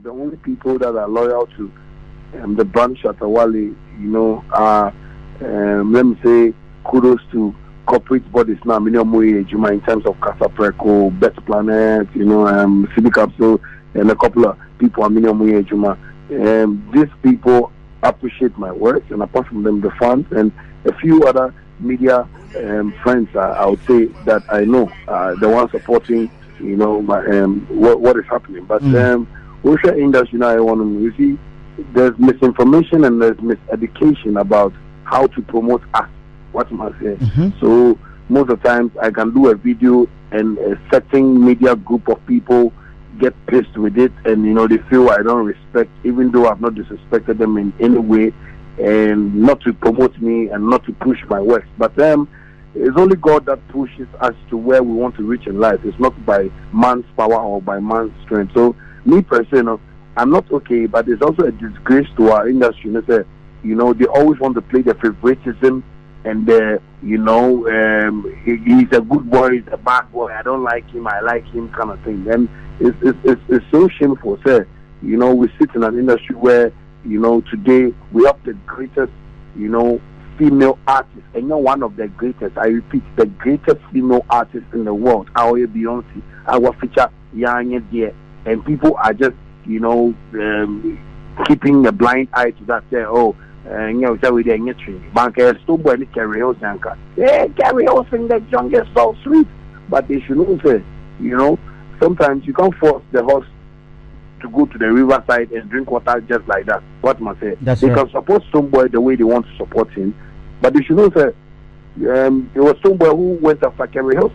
the only people that are loyal to the brand Shatta Wale, are, let me say, kudos to corporate bodies now, in terms of Casa Preco, Bet Planet, Civic Capsule, and a couple of people, these people appreciate my work, and apart from them, the fans, and a few other media friends, I would say, that I know, the ones supporting, what is happening. But social industry now, you see, there's misinformation and there's miseducation about how to promote us. What am I saying? So most of the times I can do a video and a certain media group of people get pissed with it, and they feel I don't respect, even though I've not disrespected them in any way, and not to promote me and not to push my works. But it's only God that pushes us to where we want to reach in life. It's not by man's power or by man's strength. So me personally, I'm not okay, but it's also a disgrace to our industry. They always want to play the favoritism and he's a good boy, he's a bad boy, I don't like him, I like him kind of thing. And it's so shameful, sir. We sit in an industry where, today we have the greatest, female artist, and you're one of the greatest, I repeat, the greatest female artist in the world, our Beyonce, our feature, Yanya, and people are just, keeping a blind eye to that, say, we didn't tree. Banker still boy carry house anchor. Yeah, carry house in the jungle so sweet. But they should not say, sometimes you can't force the horse to go to the riverside and drink water just like that. What must say? They can support some boy the way they want to support him, but they should not say there was some boy who went after carry house.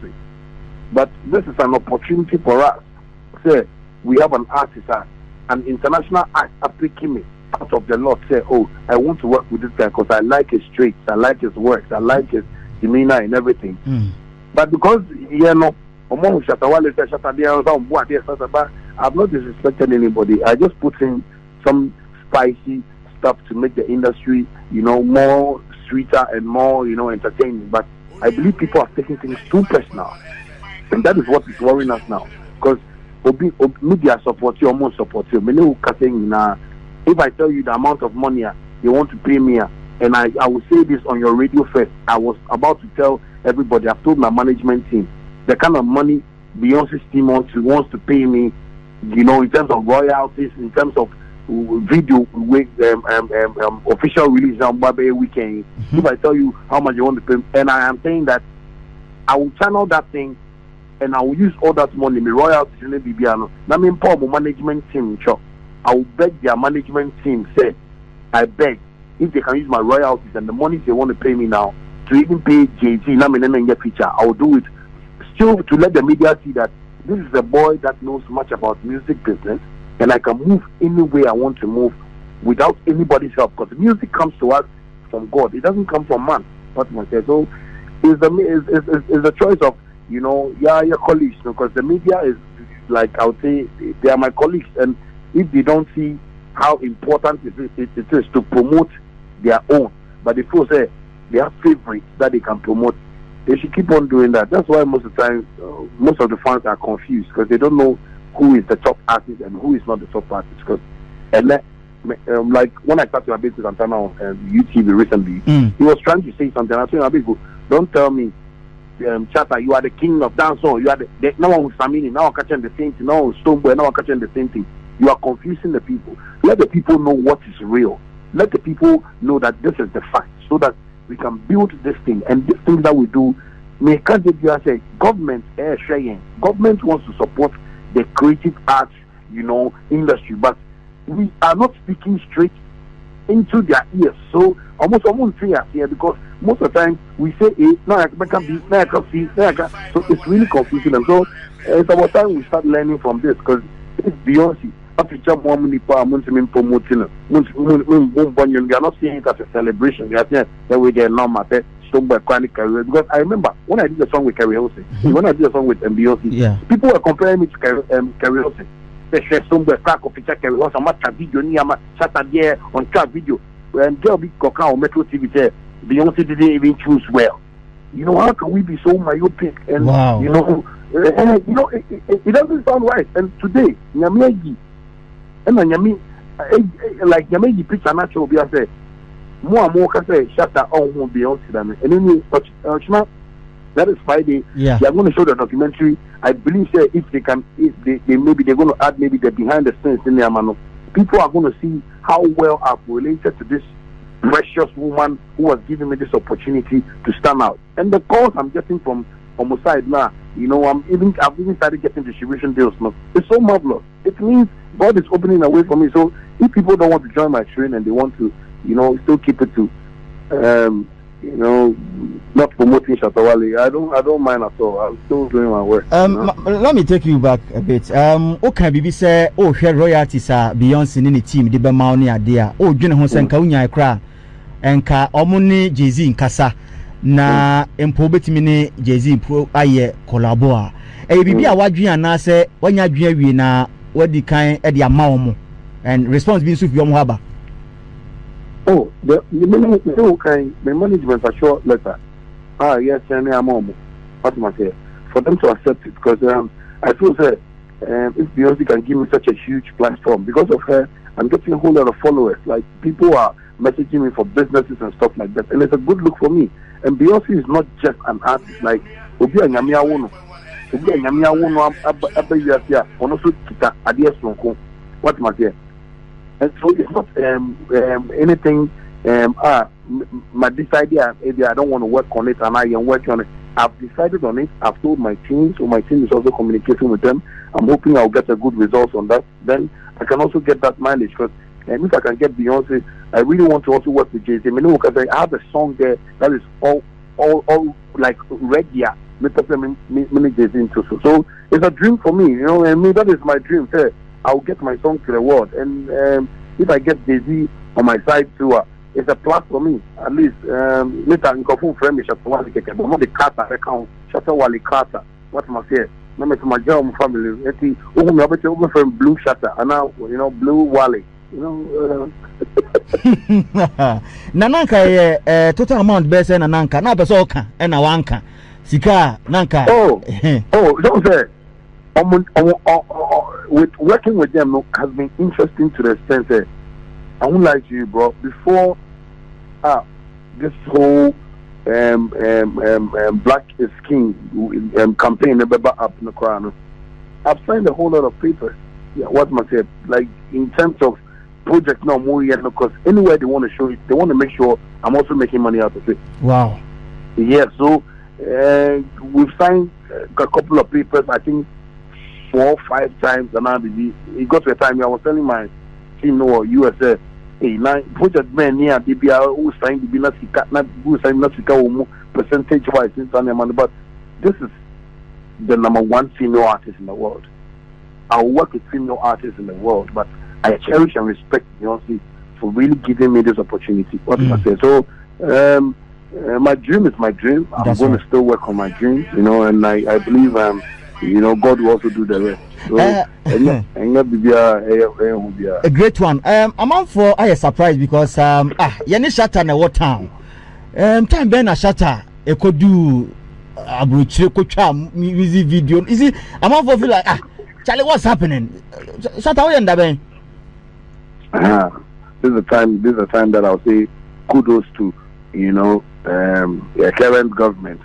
But this is an opportunity for us. Say we have an artist, an international act applicant me out of the lot, say, I want to work with this guy because I like his traits, I like his works, I like his demeanor and everything. But because among Shatta Wale, I've not disrespected anybody. I just put in some spicy stuff to make the industry, more sweeter and more, entertaining. But I believe people are taking things too personal, and that is what is worrying us now. Because media support you, almost support you. If I tell you the amount of money they want to pay me, and I will say this on your radio first, I was about to tell everybody, I've told my management team, the kind of money Beyonce's team wants to pay me, in terms of royalties, in terms of video, official release on Babe Weekend. If I tell you how much you want to pay me, and I am saying that I will channel that thing, and I will use all that money, my royalties in the BBano. That means my management team, I will beg their management team, say, I beg, if they can use my royalties and the money they want to pay me now, to even pay JT, I will do it. Still, to let the media see that this is a boy that knows much about music business, and I can move any way I want to move without anybody's help, because music comes to us from God. It doesn't come from man. What I say. So it's the choice of, your colleagues, because the media is, like I would say, they are my colleagues, and if they don't see how important it is to promote their own, but they feel say they have favorites that they can promote, they should keep on doing that. That's why most of the times, most of the fans are confused, because they don't know who is the top artist and who is not the top artist. Because, like when I started my business on UTV recently, he was trying to say something. I told him, don't tell me, Shatta, you are the king of dancehall. You are the no one who's Samini, now I'm catching the same thing. Now Stoneboy, now I'm catching the same thing. You are confusing the people. Let the people know what is real. Let the people know that this is the fact, so that we can build this thing. And this thing that we do, say, government wants to support the creative arts, industry, but we are not speaking straight into their ears. So almost say here, because most of the time we say A, now I can B, now I can C, so it's really confusing them. So it's about time we start learning from this, because it's Beyonce. Africa promoting we are not seeing it as a celebration. We are saying that we get normal because I remember when I did the song with Karaoke, when I did the song with Beyonce, people were comparing me to Karaoke. They share some crack of feature Karaoke, some match video, Saturday on track video. When girl big coca on Metro TV said Beyonce didn't even choose well. How can we be so myopic? And it doesn't sound right. And today, And then Yami, like Yami, the picture natural be I say, more can say Shatta on Beyonce than and then that is Friday. Yeah. They are going to show the documentary. I believe that if they can, if they maybe they're going to add maybe the behind the scenes in there, man. People are going to see how well I've related to this precious woman who has given me this opportunity to stand out. And the calls I'm getting from on my side now, I've even started getting distribution deals now. It's so marvelous. It means God is opening a way for me. So if people don't want to join my train and they want to, still keep it to, not promoting Shatta Wale, I don't mind at all. I'm still doing my work. Let me take you back a bit. Okay, Bibi say, share royalties are Beyonce in the team, the Bemauni idea. June Honsen Kaunya Kra, and Ka Omuni Jay-Z in Kasa. Na empobeti mini Jay-Z pro aye collabora. Bibi awadwi anase wanya dwe wi na wadi kan e dia mawo and response bi nso fi omo haba. Oh, the management for sure letter. Yes, and I'm on. What am I saying? For them to accept it, because I feel that if Beyonce can give me such a huge platform, because of her, I'm getting a whole lot of followers. Like people are messaging me for businesses and stuff like that, and it's a good look for me. And Beyonce is not just an artist like Obi Anyamia Wono. Obi Anyamia Wono Abayasia, Onosu Kita Adias Sonko. What am I saying? And so it's not anything. My this idea, maybe I don't want to work on it, and I am working on it. I've decided on it. I've told my team, so my team is also communicating with them. I'm hoping I'll get a good result on that. Then I can also get that mileage, because if I can get Beyonce, I really want to also work with Jay-Z. Because I have a song there that is all like regular. Jay-Z into so it's a dream for me, and that is my dream. I'll get my song to the world, and if I get Jay-Z on my side too, it's a plus for me. At least later in Kofun frame Shatta Wale keke, but not the Carter account. Shatta Wale Carter. What am I saying? No, to my job family. Eti, me abete from Blue Shatta, and now Blue Wale. Nananka total amount best nananka na beso oka na wanka sika nanka. Don't say. With working with them has been interesting to the extent that I won't lie to you, bro. Before this whole Black is King campaign up in the crown, I've signed a whole lot of papers. Yeah, what must I say? Like in terms of project now more yet, because anywhere they want to show it, they want to make sure I'm also making money out of it. Wow. Yeah, so we've signed a couple of papers, I think 4 or 5 times, and it got to a time I was telling my team, USA, hey, now project men near DBR who signed the Binasika percentage wise in Sunday, but this is the #1 female artist in the world. I work with female artists in the world, but I cherish and respect Beyonce for really giving me this opportunity. What can I say? So, my dream is my dream. I'm going to still work on my dreams, and I believe, God will also do the rest. So, a great one. I'm out for a surprise because Yanni Shatta na what town? Time Ben a Shatta e could do abruchire kocha music video. Is it? I'm out for feel like Charlie, what's happening? Shatta where you ben? This is the time that I'll say kudos to current government.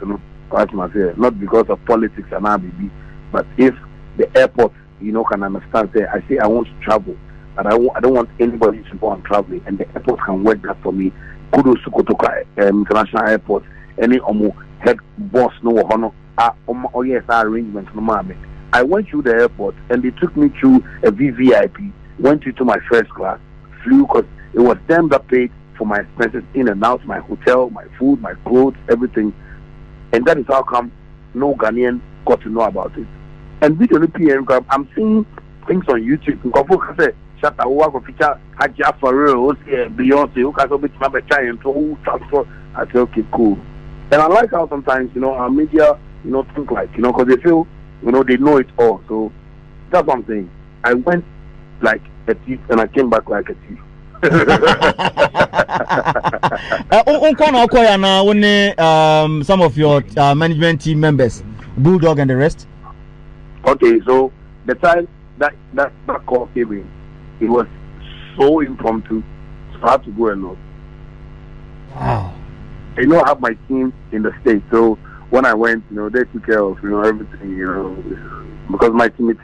What must I say? Not because of politics and RBB, but if the airport can understand. I say I want to travel, but I don't want anybody to go on traveling, and the airport can work that for me. Kudos to Kotoka International Airport. Any head boss arrangement no mommy. I went through the airport and they took me through a VVIP. Went to my first class, flew because it was them that paid for my expenses in and out, my hotel, my food, my clothes, everything. And that is how come no Ghanaian got to know about it. And with the PM, I'm seeing things on YouTube. Shatta Wale feature Haja Farrell, Beyonce, who can be my child to transfer. I say, okay, cool. And I like how sometimes, our media, think like, because they feel, they know it all. So that's what I'm saying. I went like a thief and I came back like a thief. Some of your management team members, Bulldog and the rest. Okay, so the time that call came in, it was so impromptu, so I had to go alone. Wow. I have my team in the States, so when I went, they took care of, everything, because my team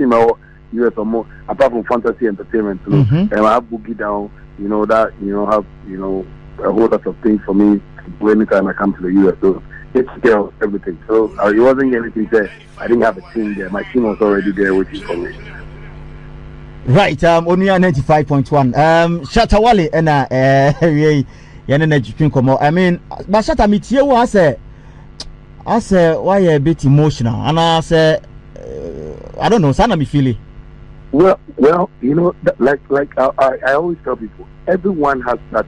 US or more, apart from fantasy entertainment, and I have Boogie down, that, have, a whole lot of things for me to do anytime I come to the US. So they took care of everything. So it wasn't anything there. I didn't have a team there. My team was already there waiting for me. Right, only 95.1. Shatta Wale I mean, but Shatta me tie I say why a bit emotional, and I say I don't know, sana me feel it. Well, like I always tell people, everyone has that,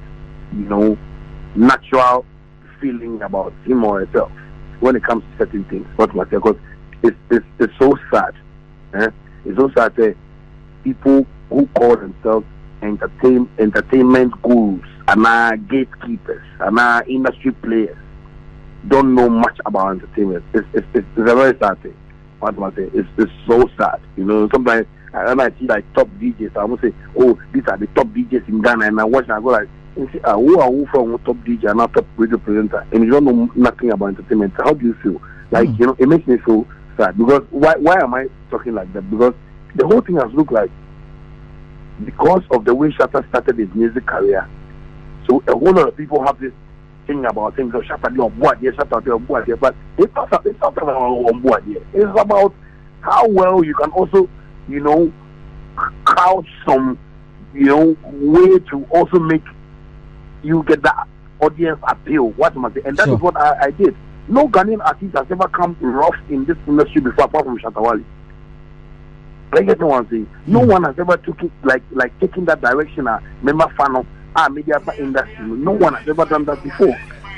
natural feeling about him or herself when it comes to certain things. What matter? Because it's so sad. It's so sad that people who call themselves entertainment gurus and gatekeepers and industry players don't know much about entertainment. It's a very sad thing. What am I saying? It's so sad. Sometimes when I see like top DJs, I won't say, oh, these are the top DJs in Ghana, and I watch and I go like, who are who from top DJ and not top radio presenter, and you don't know nothing about entertainment. How do you feel? Like it makes me so sad because why am I talking like that? Because the whole thing has looked like because of the way Shatta started his music career. So a whole lot of people have this thing about things. So Shatta on board here, Shatta on board here, but it's not about on board here. It's about how well you can also, couch some, way to also make you get that audience appeal. What am I saying? And that is what I did. No Ghanaian artist has ever come rough in this industry before, apart from Shatta Wale. I get what I'm saying. No one has ever took it like taking that direction. Member fan media industry. No one has ever done that before,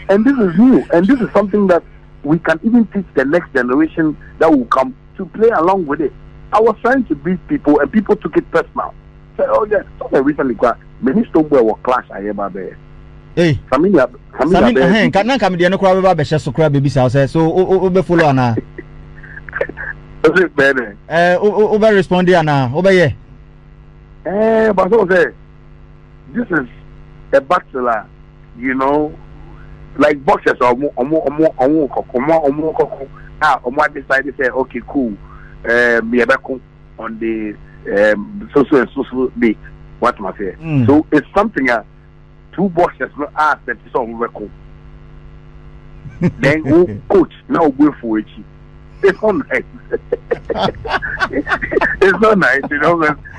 and this is new. And this is something that we can even teach the next generation that will come to play along with it. I was trying to beat people, and people took it personal. Said, "Oh yeah, so recently, many Stoneboy were clash I hear about there." Hey, Samina, can't come the crowd about the Shesso crab baby house, so be follow Anna. Over respond Anna, over here. But so say, this is a bachelor, like boxers or more decided to say, okay, cool, me back on the social date. What am I saying? So it's something two boxers no ask that is on record. Then who coach now go for it. It's not nice. It's not nice,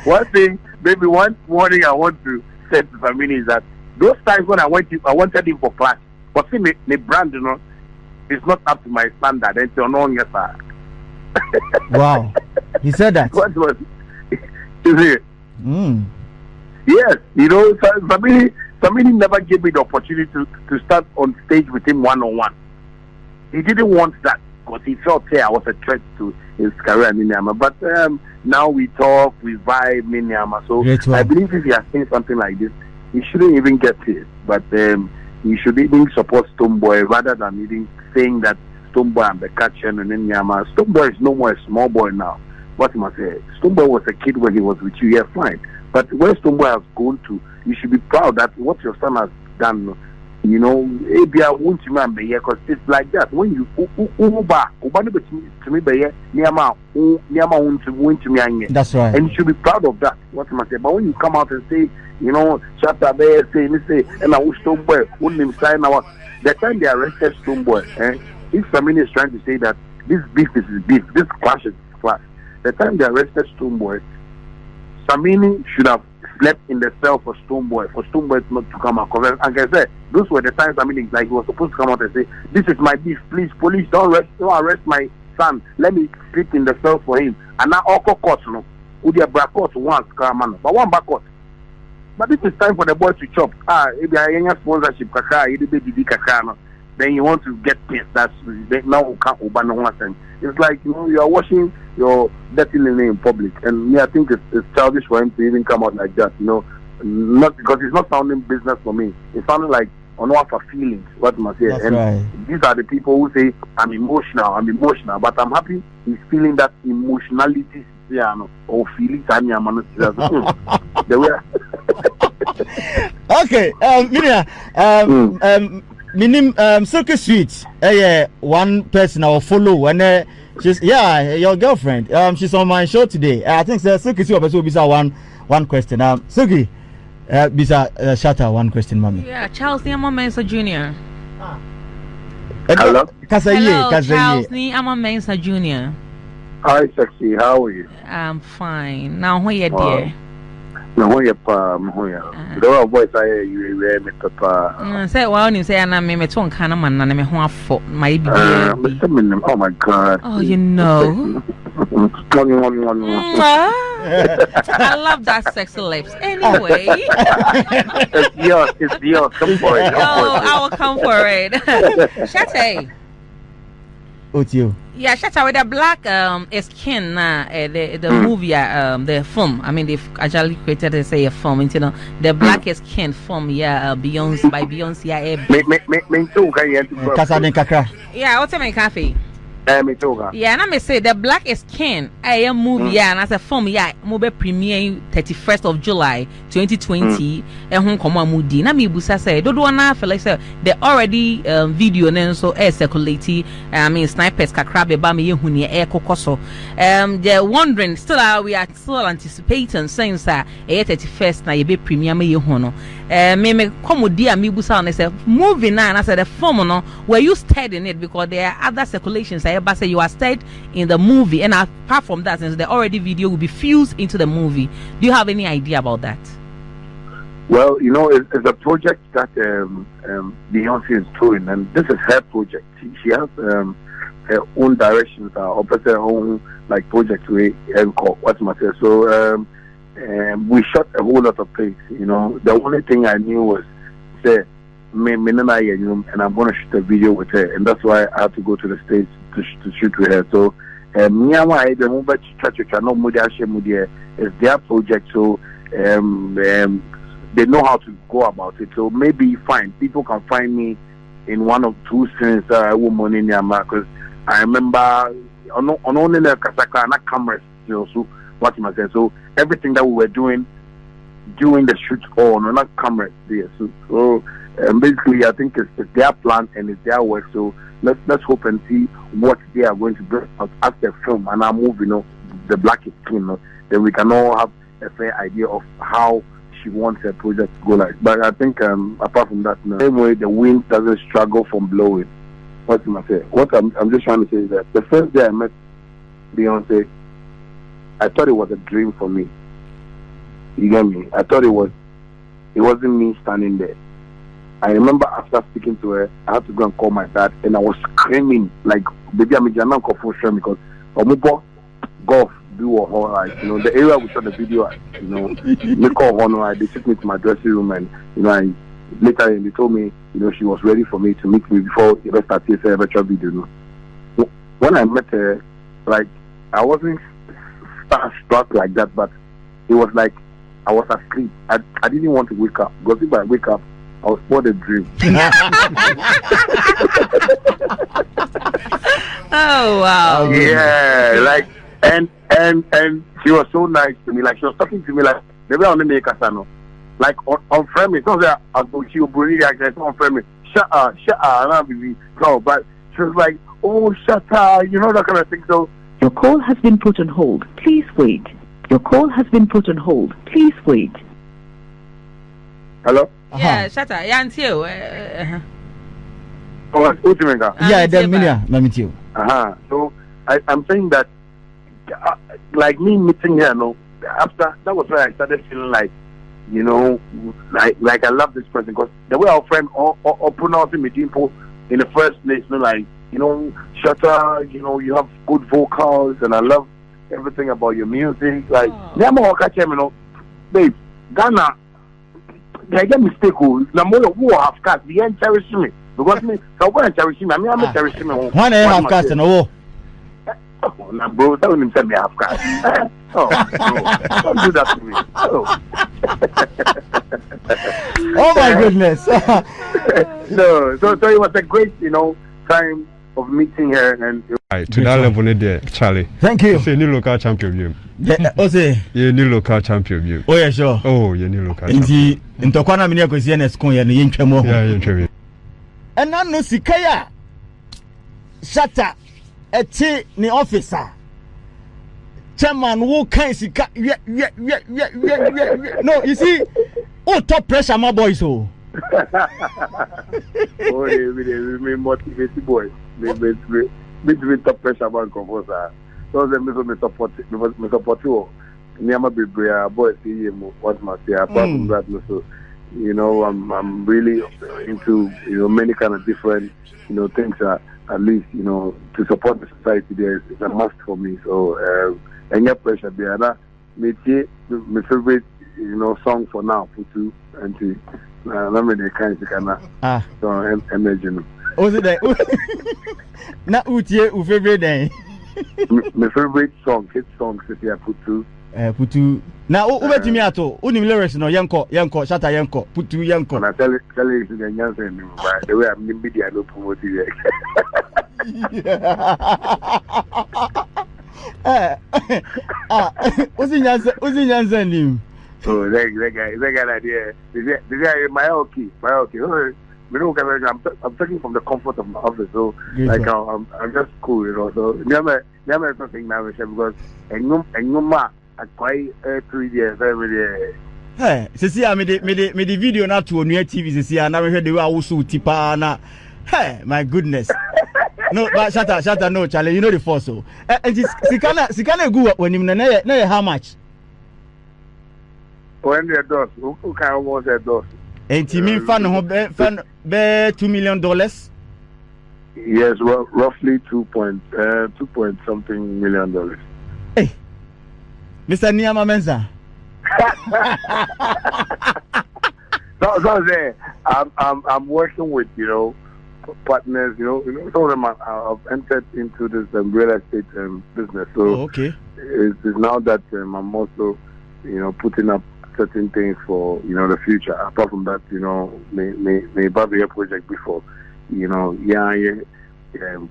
One thing, maybe one morning I want to say to Samini is that those times when I wanted him for class, but see the brand, it's not up to my standard. And so no, yes, sir. Wow, he said that. What was it? Yes, Samini never gave me the opportunity to start on stage with him one-on-one. He didn't want that because he felt I was a threat to his career in Minyama. But now we talk, we vibe Minyama. So I believe if he has seen something like this, he shouldn't even get it. But he should even support Stoneboy rather than even saying that Stoneboy and the catcher and Minyama. Stoneboy is no more a small boy now. What must I say? Stoneboy was a kid when he was with you, yeah, fine. But where Stoneboy has gone to, you should be proud that what your son has done. Maybe I won't remember here because it's like that. When you that's right. And you should be proud of that. What am I saying? But when you come out and say, Shatta Wale, and I wish Stoneboy wouldn't sign our the time they arrested Stoneboy, if somebody is trying to say that this beef is beef, this clash is clash. The time they arrested Stoneboy, Samini should have slept in the cell for Stoneboy not to come out. And like I said, those were the times he was supposed to come out and say, "This is my beef. Please, police, don't arrest my son. Let me sleep in the cell for him." And now all court, with their black court once, but one back court. But this is time for the boy to chop. If you are a sponsorship, then you want to get pissed. That's now we can't open no one. It's like you are washing your dirty linen in public, and I think it's childish for him to even come out like that. Not because it's not sounding business for me. It sounded like or not for feelings. What must say? That's And right. these are the people who say I'm emotional, but I'm happy he's feeling that emotionality, or feelings. The way. Okay, Minia, minim Silky Sweet. One person I'll follow, and she's your girlfriend. She's on my show today. I think Silky Sweet will be one question. Silky, bisa Shatta one question, mommy. Yeah, Charles Niama Mensa Jr. Hello. Hello, Charles Niama Mensa Jr. Hi, sexy. How are you? I'm fine. Now, where you dear? No, who you the voice I hear you, Mr. Pa. Say, well, you say, and I may make one kind of man, and I may want for my baby. Oh my God. Oh, you know. I love that sexy lips. Anyway, it's yours. Come for it. I will come for it. Shatta. What's you? Yeah, Shatta with the black skin the movie the film. I mean they've actually created a film, you know, the black skin film, Beyonce by Beyonce. Me too, can you? Kasa kakra. Yeah, what's my coffee? Me too. Yeah, and I may say the black skin a movie and as a film movie premiere 31st of July 2020 and come on moody na me busa say do na feel like say the already video and so circulating I mean snipers kakra be ba me yehu ne e kokoso they're wondering we are still anticipating saying sir 31st na ye be premiere me yehu no me comedy me busa on say movie na and I said the film no were you studying in it because there are other circulations but say you are stayed in the movie, and apart from that, since the already video will be fused into the movie, do you have any idea about that? Well, you know, it's a project that Beyonce is doing, and this is her project. She has her own directions, her own like project way and what's my say. So we shot a whole lot of things. You know, the only thing I knew was say me and I'm going to shoot a video with her, and that's why I had to go to the States to shoot with her. So the movie is their project, so they know how to go about it. So maybe fine, people can find me in one or two scenes woman in Myanmar, because I remember on only the Kasaka and cameras, you know, so what am I saying? So everything that we were doing during the shoot on not cameras there. So basically, I think it's their plan and it's their work. So let's hope and see what they are going to bring out after film and our movie, you know, the black is clean, you know, then we can all have a fair idea of how she wants her project to go like. But I think apart from that, no, same way the wind doesn't struggle from blowing. What am I saying? What I'm just trying to say is that the first day I met Beyonce, I thought it was a dream for me. You get me? I thought it wasn't me standing there. I remember after speaking to her, I had to go and call my dad, and I was screaming like, "Baby, I'm a German for sure," because golf do or like, you know, the area we shot the video at, you know, they took me to my dressing room, and you know, later they told me, you know, she was ready for me to meet me before the rest started a virtual video. You know? When I met her, like I wasn't starstruck like that, but it was like I was asleep. I didn't want to wake up, because if I wake up, I was for the dream. Oh wow! Yeah, like and she was so nice to me. Like she was talking to me like maybe on the make us like on frame. It's not that I go she will like on frame. Shatta, no, but she was like, "Oh, Shatta," you know, that kind of thing. So your call has been put on hold. Please wait. Your call has been put on hold. Please wait. Hello. Yeah, Shatta, yeah, until yeah, then let me tell you. So I'm saying that, like me meeting her, no, after that was where I started feeling like, you know, like I love this person, because the way our friend or pronouncing me Dimpo in the first place, you know, like, you know, Shatta, you know, you have good vocals, and I love everything about your music. Like, you know, babe, Ghana. They get mistake. Now more who have cast, they ain't cherishing me, because me, so when cherishing me, I'm cherishing me. One have cast and oh, now bro, tell him say me have cast. Oh, bro, don't do that to me. Oh, Oh my goodness. No, so it was a great, time of meeting her and to that level there, Charlie. Thank you. Say new local champion. Yeah, Ose. You new local champion. Oh yeah, sure. Oh, you new local champion. Inti ntokwana mini akosi NSCON ya no yentwemo. Yeah, yentwemo. Ena no sikaya. Shatta eti ni officer. Chairman who can sika. No, you see, oh top pressure my boys oh. Oh, we motivated boys. We top pressure man composer. So them me support you. Niama be boys see what must say apart from that so I'm really into many kind of different things at least to support the society there is a must for me. So any pressure there na my favorite song for now Putu and let me the kind of so energy. Was it that? Na utie u favorite day. My favorite song, hit song, City Putu. Putu. Na ubetimi ato. Unim lyrics no yanko Shatta yanko Putu yanko. Na tell you the Nyansa ni by the way I'm in media no promote it. Uzi Nyansa ni. So that guy idea. This guy my okay. I'm talking from the comfort of my office, so like I'm just cool, So never something now because I quite 3 years every day. Hey, see, I made the video not to new TV. See, I never heard the way I was so tipa na. Hey, my goodness. No, but Shatta, no, Charlie, you know the force. So, and she can't go when you know how much. When the doors, who can almost the doors. And you mean fan $2 million? Yes, well, roughly 2 point something $million. Hey, Mr. Niyama Mensa. So there, I'm working with partners. Some of them have entered into this real estate business. So okay, it's now that I'm also putting up certain things for the future. Apart from that, may Babia project before,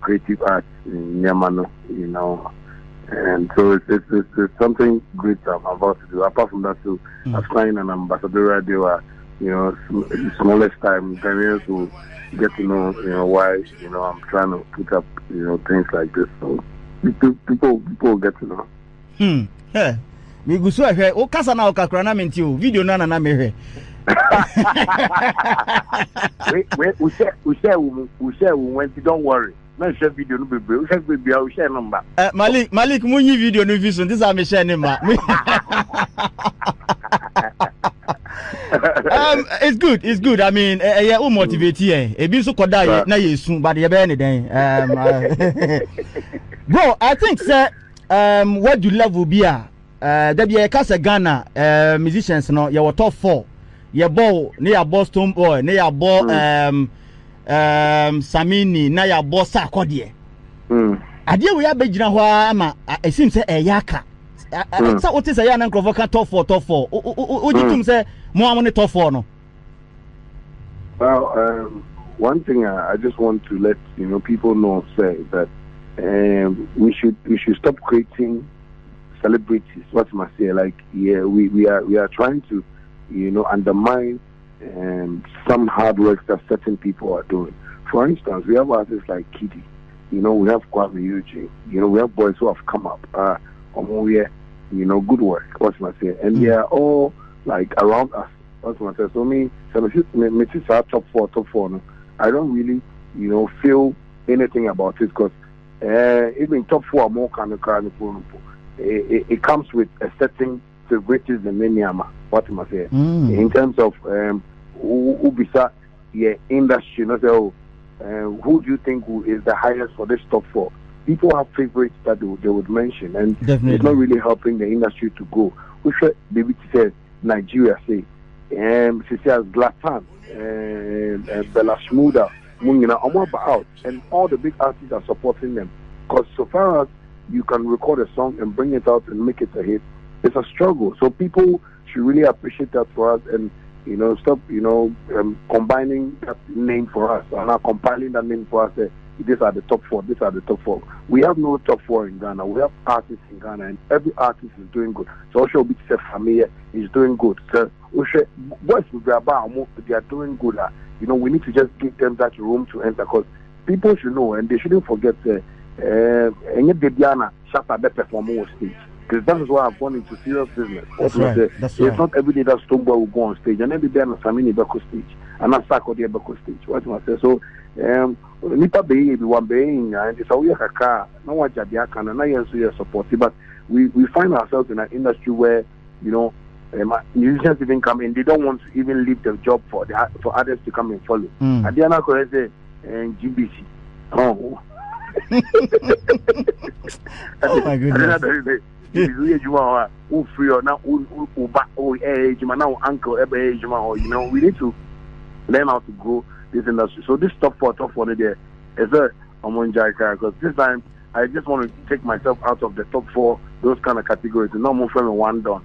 creative arts in Yamano, and so it's something great I'm about to do. Apart from that, too, I've signed an ambassador. They were, smallest time Ghanaians who get to know, why I'm trying to put up things like this. So people get to know. Yeah. Me go so ahwe o kasa na o kakra na menti o video na na mehwe we share when don't worry na share video no bebe we share number Malik munyi video no vision this am share ni ma it's good I mean yeah o motivate here e bi so koda na yesu but ye be ni den bro I think sir what do level be there be a Casa Ghana musicians no your top 4 your ball near Boston boy near ball Samini na your boss akodie adie we abegina ho ama it seems say yaka so what is a yan nkrofo top 4 o jitum say mo amone top 4 no. Well, one thing I just want to let people know say that we should stop creating celebrities. What must I say? Like, yeah, we are trying to, undermine some hard work that certain people are doing. For instance, we have artists like Kitty. We have Kwame Eugene. We have boys who have come up. Good work. What must I say? And they are all like around us. What must I say? So me top four. No, I don't really, feel anything about it because even top 4 are more kind of it comes with a certain favoritism in Yama. What must I say? In terms of Ubisa, industry, who do you think is the highest for this top 4? People have favorites that they would mention, and it's not really helping the industry to go. We should maybe say Nigeria, say, Cecilia Zlatan, Bella Shmuda, Munina, out, and all the big artists are supporting them. Because so far as you can record a song and bring it out and make it a hit, it's a struggle. So people should really appreciate that for us, and stop combining that name for us, and now compiling that name for us. These are the top 4. These are the top 4. We have no top 4 in Ghana. We have artists in Ghana, and every artist is doing good. So Osho Bitse Family is doing good. So boys with they are doing good. We need to just give them that room to enter, because people should know, and they shouldn't forget. Any Debiana Shatta Wale perform on stage, because that is why I've gone into serious business. That's right. It's not every day that Stoneboy will go on stage, and every day I'm Samini Beko stage, and I'm Sako the Beko stage. What you say? So, Nipa Bay, one being, and it's a weird car. No one Jabiaka, and I answer your support. But we find ourselves in an industry where musicians even come in, they don't want to even leave their job for others to come and follow. Adiana Korese and GBC. Oh. Oh my goodness. We need to learn how to grow this industry. So this top four there is a Omonjaika, because this time I just want to take myself out of the top 4, those kind of categories, and not move from one down.